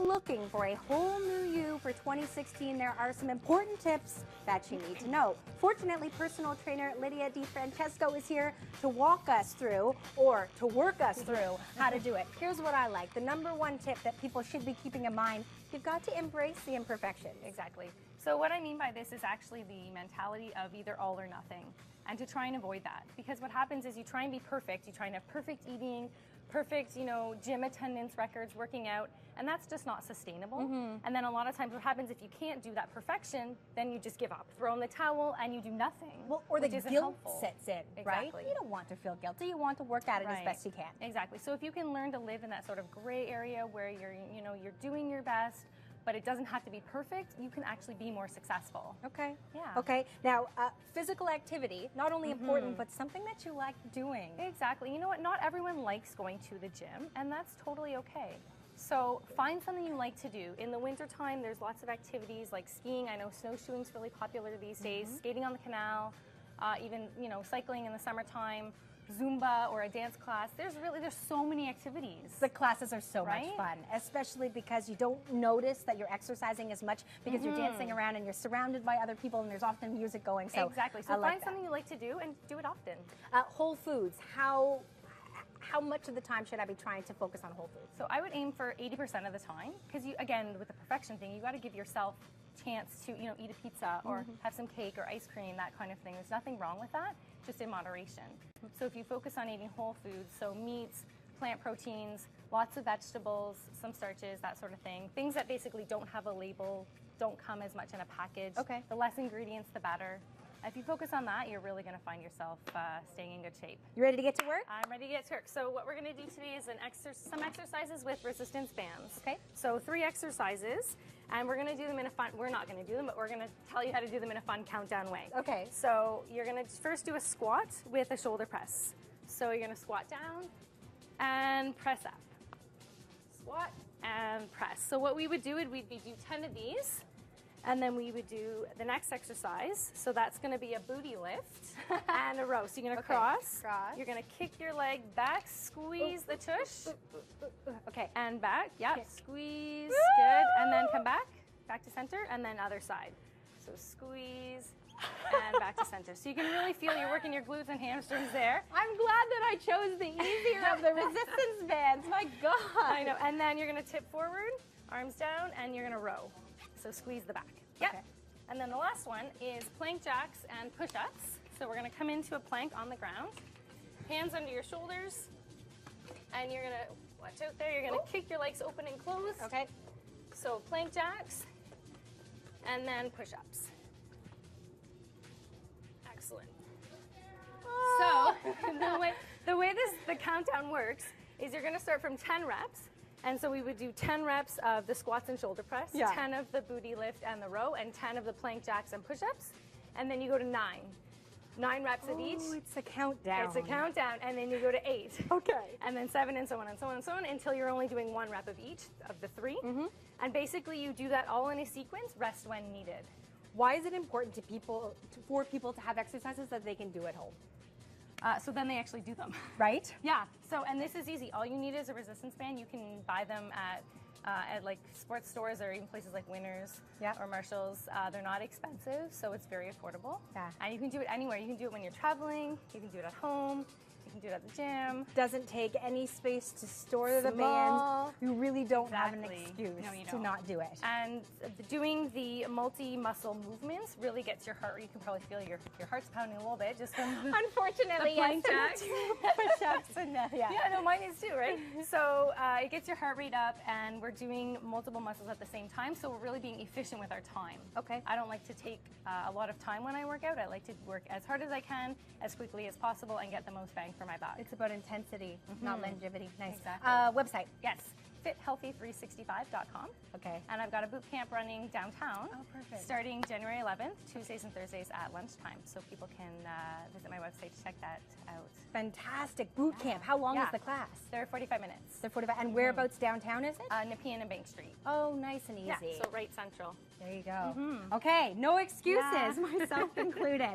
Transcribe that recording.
looking for a whole new you for 2016, there are some important tips that you need to know. Fortunately, personal trainer Lydia Francesco is here to walk us through, or to work us through, how to do it. Here's what I like. The number one tip that people should be keeping in mind: you've got to embrace the imperfections. Exactly. So what I mean by this is actually the mentality of either all or nothing, and to try and avoid that. Because what happens is you try and be perfect, you try and have perfect eating, perfect, gym attendance records, working out, and that's just not sustainable. And then a lot of times what happens if you can't do that perfection, then you just give up, throw in the towel, and you do nothing. Well, or the guilt sets in, right? Exactly. You don't want to feel guilty. You want to work at it as best you can. Exactly. So if you can learn to live in that sort of gray area where you're doing your best, but it doesn't have to be perfect, you can actually be more successful. Okay. Yeah. Okay. Now, physical activity, not only important, but something that you like doing. Exactly. You know what? Not everyone likes going to the gym, and that's totally okay. So find something you like to do. In the wintertime, there's lots of activities like skiing. I know snowshoeing's really popular these days, skating on the canal, even, cycling in the summertime, Zumba or a dance class. There's so many activities. The classes are so much fun, especially because you don't notice that you're exercising as much because you're dancing around and you're surrounded by other people and there's often music going. So exactly. So find something you like to do and do it often. Whole foods. How much of the time should I be trying to focus on whole foods? So I would aim for 80% of the time, because again, with the perfection thing, you got to give yourself chance to eat a pizza or have some cake or ice cream, that kind of thing. There's nothing wrong with that, just in moderation. So if you focus on eating whole foods, so meats, plant proteins, lots of vegetables, some starches, that sort of thing, things that basically don't have a label, don't come as much in a package. Okay. The less ingredients, the better. If you focus on that, you're really going to find yourself staying in good shape. You ready to get to work? I'm ready to get to work. So what we're going to do today is some exercises with resistance bands. Okay. So 3 exercises, and we're going to do them in a fun, we're not going to do them, but we're going to tell you how to do them in a fun countdown way. Okay. So you're going to first do a squat with a shoulder press. So you're going to squat down and press up. Squat and press. So what we would do is we'd do 10 of these. And then we would do the next exercise. So that's going to be a booty lift and a row. So you're going to cross. You're going to kick your leg back, squeeze the tush. Okay. And back. Yep. Okay. Squeeze. Good. And then come back to center, and then other side. So squeeze and back to center. So you can really feel you're working your glutes and hamstrings there. I'm glad that I chose the easier of the resistance bands. My God. I know. And then you're going to tip forward, arms down, and you're going to row. So squeeze the back. Yep. Okay. And then the last one is plank jacks and push-ups. So we're going to come into a plank on the ground, hands under your shoulders, and you're going to, watch out there, you're going to kick your legs open and close. Okay. So plank jacks, and then push-ups. Excellent. Oh. So the way the countdown works is you're going to start from 10 reps. And so we would do 10 reps of the squats and shoulder press, 10 of the booty lift and the row, and 10 of the plank jacks and push-ups. And then you go to 9. 9 reps of each. It's a countdown. It's a countdown, and then you go to 8. Okay. And then 7, and so on and so on and so on, until you're only doing 1 rep of each of the 3. And basically you do that all in a sequence, rest when needed. Why is it important for people to have exercises that they can do at home? So then they actually do them. Right? Yeah. So, and this is easy. All you need is a resistance band. You can buy them at like sports stores or even places like Winners or Marshalls. They're not expensive, so it's very affordable. Yeah. And you can do it anywhere. You can do it when you're traveling. You can do it at home. You can do it at the gym. Doesn't take any space to store the band. You really don't have an excuse to not do it. And doing the multi-muscle movements really gets your heart. You can probably feel your heart's pounding a little bit just from unfortunately, the plank jacks. Push-ups and yeah, no, mine is too, right? So it gets your heart rate up, and we're doing multiple muscles at the same time. So we're really being efficient with our time. Okay. I don't like to take a lot of time when I work out. I like to work as hard as I can, as quickly as possible, and get the most bang for my buck. It's about intensity, not longevity. Nice. Exactly. Website? Yes, fithealthy365.com. Okay. And I've got a boot camp running downtown. Oh, perfect. Starting January 11th, Tuesdays and Thursdays at lunchtime. So people can visit my website to check that out. Fantastic. Boot camp. How long is the class? They're 45 minutes. They're 45. And whereabouts downtown is it? Nepean and Bank Street. Oh, nice and easy. Yeah, so right central. There you go. Okay, no excuses, myself included.